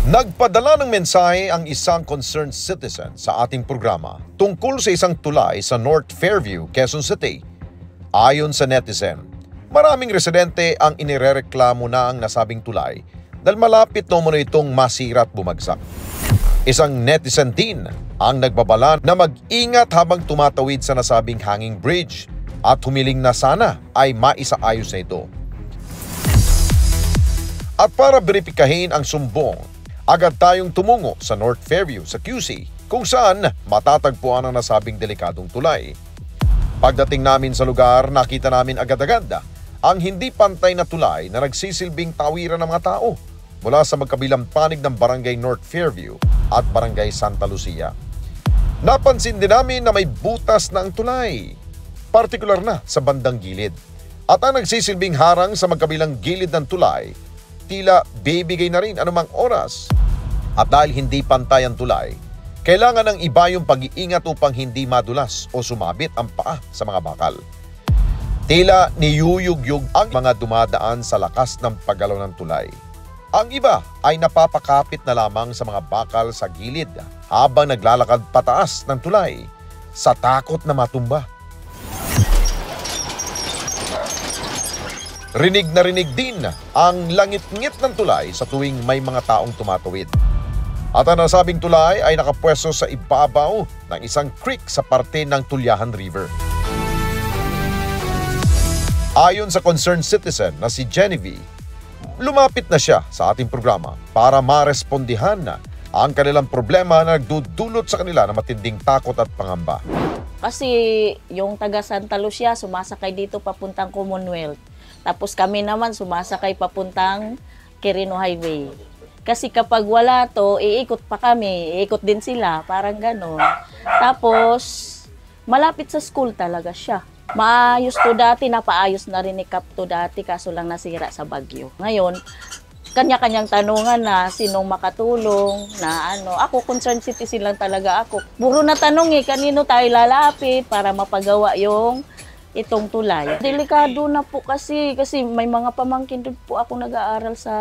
Nagpadala ng mensahe ang isang concerned citizen sa ating programa tungkol sa isang tulay sa North Fairview, Quezon City. Ayon sa netizen, maraming residente ang inirereklamo na ang nasabing tulay dahil malapit na umano itong masira at bumagsak. Isang netizen din ang nagbabala na mag-ingat habang tumatawid sa nasabing hanging bridge at humiling na sana ay maisaayos na ito. At para beripikahin ang sumbong, agad tayong tumungo sa North Fairview sa QC kung saan matatagpuan ang nasabing delikadong tulay. Pagdating namin sa lugar, nakita namin agad-agad ang hindi pantay na tulay na nagsisilbing tawiran ng mga tao mula sa magkabilang panig ng Barangay North Fairview at Barangay Santa Lucia. Napansin din namin na may butas na ang tulay, partikular na sa bandang gilid. At ang nagsisilbing harang sa magkabilang gilid ng tulay, tila bibigay na rin anumang oras. At dahil hindi pantay ang tulay, kailangan ng iba yung pag-iingat upang hindi madulas o sumabit ang paa sa mga bakal. Tila niyuyugyug ang mga dumadaan sa lakas ng paggalaw ng tulay. Ang iba ay napapakapit na lamang sa mga bakal sa gilid habang naglalakad pataas ng tulay sa takot na matumba. Rinig na rinig din ang langit-ngit ng tulay sa tuwing may mga taong tumatawid. At ang nasabing tulay ay nakapwesto sa ibabaw ng isang creek sa parte ng Tulyahan River. Ayon sa concerned citizen na si Genevieve, lumapit na siya sa ating programa para marespondihan na ang kanilang problema na nagdudulot sa kanila ng matinding takot at pangamba. Kasi yung taga Santa Lucia sumasakay dito papuntang Commonwealth. Tapos kami naman sumasakay papuntang Quirino Highway. Kasi kapag wala to, iikot pa kami, iikot din sila, parang gano'n. Tapos, malapit sa school talaga siya. Maayos to dati, napaayos na rin ni Kap to dati, kaso lang nasira sa bagyo. Ngayon, kanya-kanyang tanungan na sinong makatulong, na ano. Ako, concerned citizen lang talaga ako. Puro na tanong kanino tayo lalapit para mapagawa yung itong tulay. Delikado na po kasi may mga pamangkin doon po ako nag-aaral sa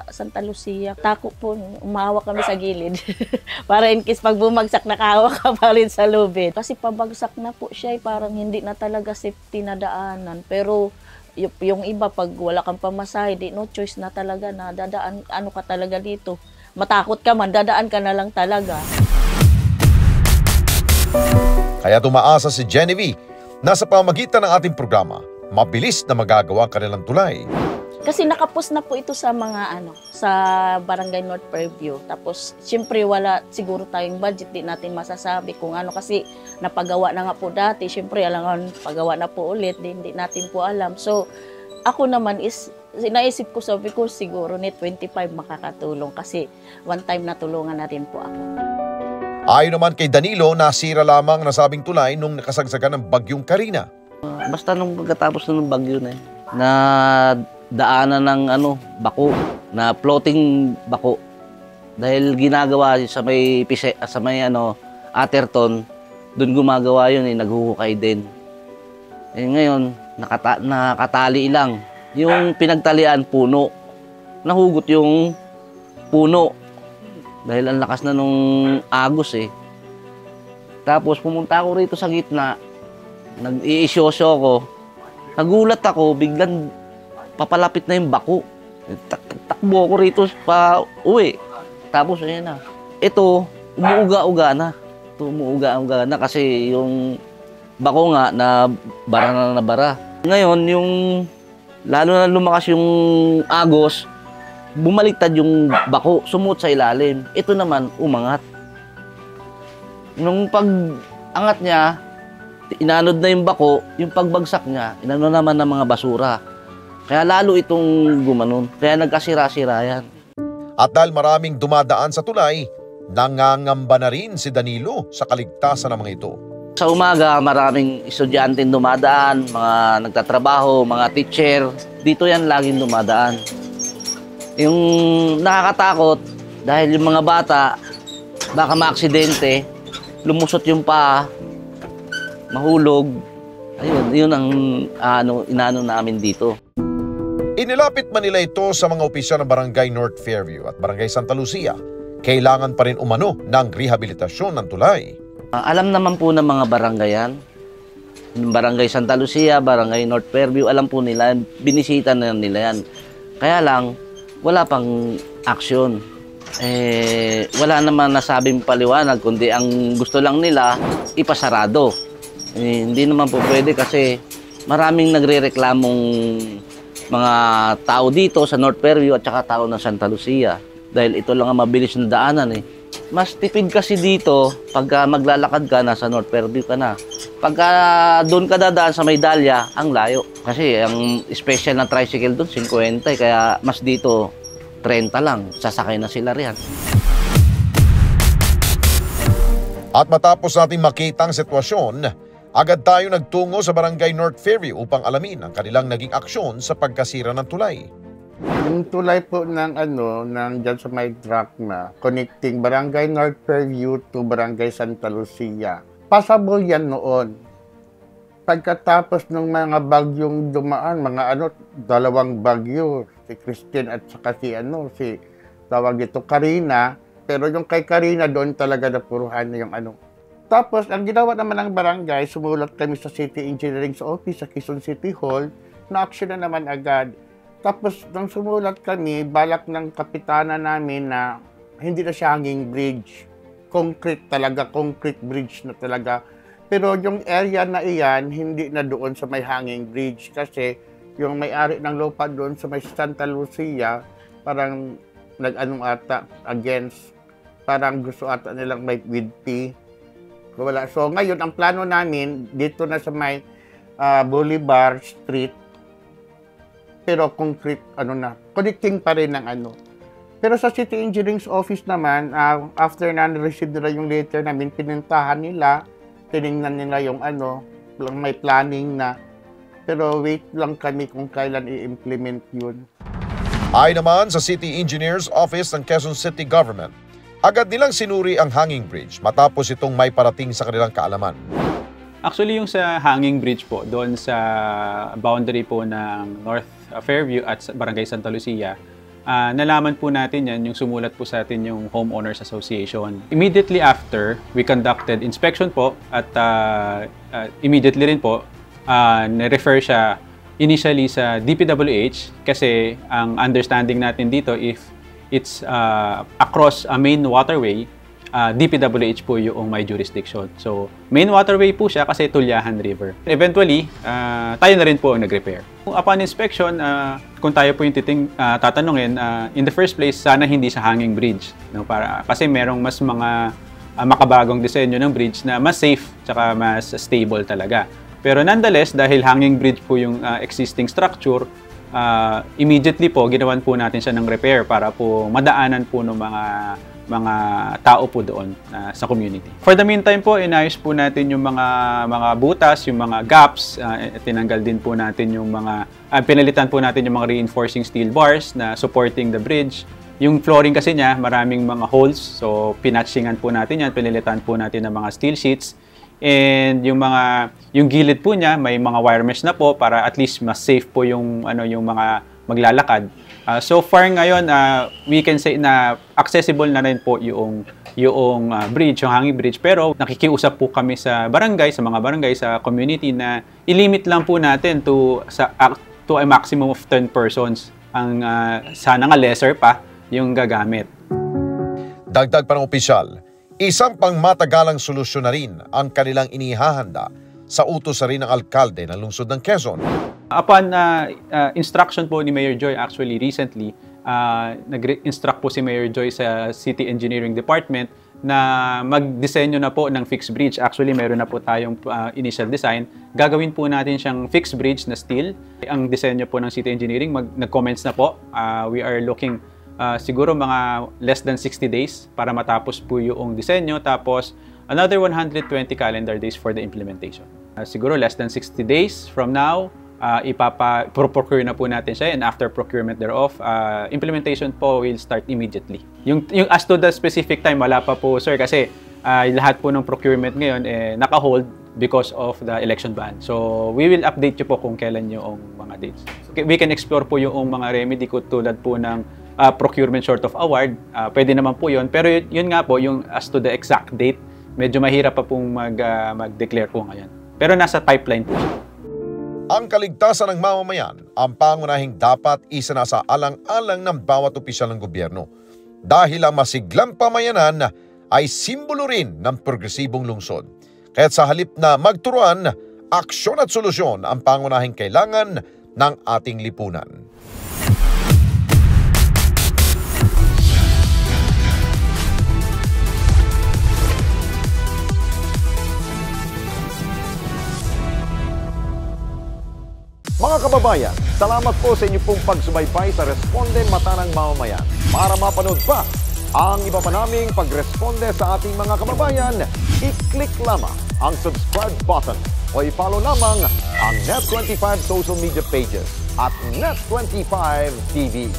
Santa Lucia. Takot po, umahawak kami sa gilid. Para in case pag bumagsak, nakahawak ka pa rin sa lubid. Kasi pabagsak na po siya, parang hindi na talaga safety na daanan. Pero yung iba, pag wala kang pamasahe, no choice na talaga na dadaan, ano ka talaga dito. Matakot ka man, dadaan ka na lang talaga. Kaya tumaasa si Genevieve na sa pamagitan ng ating programa, mabilis na magagawa ang kanilang tulay. Kasi nakapos na po ito sa mga sa Barangay North Fairview. Tapos siyempre wala siguro tayong budget, di natin masasabi kung ano kasi napagawa na nga po dati. Siyempre alangan pagawa na po ulit, hindi natin po alam. So ako naman naisip ko, sabi ko siguro ni 25 makakatulong kasi one time natulungan na rin po ako. Ayon naman kay Danilo, nasira lamang nasabing tulay nung nakasagsagan ng bagyong Karina. Basta nung pagkatapos ng bagyo na daanan ng bako, na floating bako. Dahil ginagawa sa may Atherton, doon gumagawa yun, naghuhukay din. Ngayon, nakatali lang. Yung pinagtalian, puno. Nahugot yung puno. Dahil ang lakas na nung agos Tapos pumunta ako rito sa gitna, nag-iisyoso ko. Nagulat ako, biglang papalapit na yung bako. Takbo ako rito pa uwi. Tapos ayan na. Ito, umuuga-uga na kasi yung bako nga na bara. Ngayon, yung lalo na lumakas yung agos, bumaliktad yung bako, sumuot sa ilalim. Ito naman, umangat. Nung pag-angat niya, inanod na yung bako, yung pagbagsak niya, inano naman ng mga basura. Kaya lalo itong gumanon. Kaya nagkasira-sira yan. At dahil maraming dumadaan sa tulay, nangangamba na rin si Danilo sa kaligtasan ng mga ito. Sa umaga, maraming estudyante dumadaan, mga nagtatrabaho, mga teacher. Dito yan laging dumadaan. Yung nakakatakot, dahil yung mga bata, baka maaksidente, lumusot yung paa, mahulog. Ayun, yun ang inaano namin dito. Inilapit man nila ito sa mga opisyal ng Barangay North Fairview at Barangay Santa Lucia, kailangan pa rin umano ng rehabilitasyon ng tulay. Alam naman po ng mga barangayan, Barangay Santa Lucia, Barangay North Fairview, alam po nila, binisita na nila yan. Kaya lang, wala pang aksyon. Wala naman nasabing paliwanag, kundi ang gusto lang nila, ipasarado. Hindi naman po pwede kasi maraming nagre-reklamong mga tao dito sa North Fairview at saka tao ng Santa Lucia. Dahil ito lang ang mabilis na daanan Mas tipid kasi dito, pagka maglalakad ka, nasa North Fairview ka na. Pagka doon ka dadaan sa Maydalya, ang layo. Kasi ang special na tricycle doon, 50, kaya mas dito, 30 lang. Sasakay na sila riyan. At matapos natin makita ang sitwasyon, agad tayo nagtungo sa Barangay North Fairview upang alamin ang kanilang naging aksyon sa pagkasira ng tulay. Yung tulay po ng dyan sa may track na connecting Barangay North Fairview to Barangay Santa Lucia. Passable yan noon. Pagkatapos ng mga bagyong dumaan, dalawang bagyo, si Christine at saka si tawag ito Karina, pero yung kay Karina doon talaga napuruhan na yung Tapos, ang ginawa naman ng barangay, sumulat kami sa City Engineering Office sa Quezon City Hall, na-action na naman agad. Tapos, nung sumulat kami, balak ng kapitana namin na hindi na siya hanging bridge. Concrete bridge na talaga. Pero yung area na iyan, hindi na doon sa may hanging bridge kasi yung may-ari ng lupa doon sa may Santa Lucia, parang parang gusto ata nilang may with P. Wala. So ngayon, ang plano namin, dito na sa may Boulevard Street, pero concrete, connecting pa rin ng Pero sa City Engineering Office naman, after na receive nila yung letter namin, pinuntahan nila, tinignan nila yung may planning na. Pero wait lang kami kung kailan i-implement yun. Ay naman sa City Engineers Office ng Quezon City Government, agad nilang sinuri ang hanging bridge matapos itong may parating sa kanilang kaalaman. Actually, yung sa hanging bridge po, doon sa boundary po ng North Fairview at Barangay Santa Lucia, nalaman po natin yan, yung sumulat po sa atin yung Homeowners Association. Immediately after, we conducted inspection po at immediately rin po, na-refer siya initially sa DPWH kasi ang understanding natin dito, if it's across a main waterway, DPWH po yung may jurisdiction. So, main waterway po siya kasi Tulyahan River. Eventually, tayo na rin po ang nag-repair. Upon inspection, kung tayo po yung tatanungin, in the first place, sana hindi sa hanging bridge. Kasi merong mas mga makabagong disenyo ng bridge na mas safe tsaka mas stable talaga. Pero nonetheless, dahil hanging bridge po yung existing structure, immediately po, ginawan po natin siya ng repair para po madaanan po ng mga tao po doon sa community. For the meantime po, inayos po natin yung mga butas, yung mga gaps, tinanggal din po natin yung pinalitan po natin yung mga reinforcing steel bars na supporting the bridge. Yung flooring kasi niya, maraming mga holes, so pinatchingan po natin yan, pinalitan po natin ng mga steel sheets. And yung gilid po niya, may mga wire mesh na po para at least mas safe po yung mga maglalakad. So far ngayon, we can say na accessible na rin po yung bridge, yung hanging bridge. Pero nakikiusap po kami sa barangay, sa mga barangay, sa community na ilimit lang po natin to a maximum of 10 persons. Sana nga lesser pa yung gagamit. Dagdag pa ng opisyal, isang pangmatagalang solusyon na rin ang kanilang inihahanda sa utos na rin ng alkalde ng lungsod ng Quezon. Upon instruction po ni Mayor Joy, actually recently, nag-instruct po si Mayor Joy sa City Engineering Department na mag-disenyo na po ng fixed bridge. Actually, meron na po tayong initial design. Gagawin po natin siyang fixed bridge na steel. Ang disenyo po ng City Engineering, nag-commence na po. We are looking siguro mga less than 60 days para matapos po yung disenyo. Tapos, another 120 calendar days for the implementation. Siguro less than 60 days from now, procure na po natin siya, and after procurement thereof, implementation po will start immediately. Yung as to the specific time, wala pa po, sir, kasi lahat po ng procurement ngayon naka-hold because of the election ban. So, we will update you po kung kailan yung mga dates. Okay, we can explore po yung mga remedy ko tulad po ng procurement short of award. Pwede naman po yun. Pero yun nga po, yung as to the exact date, medyo mahirap pa pong mag-declare po ngayon. Pero nasa pipeline po. Ang kaligtasan ng mamamayan ang pangunahing dapat isinasa alang-alang ng bawat opisyal ng gobyerno. Dahil ang masiglang pamayanan ay simbolo rin ng progresibong lungsod. Kaya't sa halip na magturuan, aksyon at solusyon ang pangunahing kailangan ng ating lipunan. Mga kababayan, salamat po sa inyong pong pagsubaybay sa Responde Mata ng Mamamayan. Para mapanood pa ang iba pa naming pagresponde sa ating mga kababayan, i-click lamang ang subscribe button o i-follow lamang ang Net25 social media pages at Net25 TV.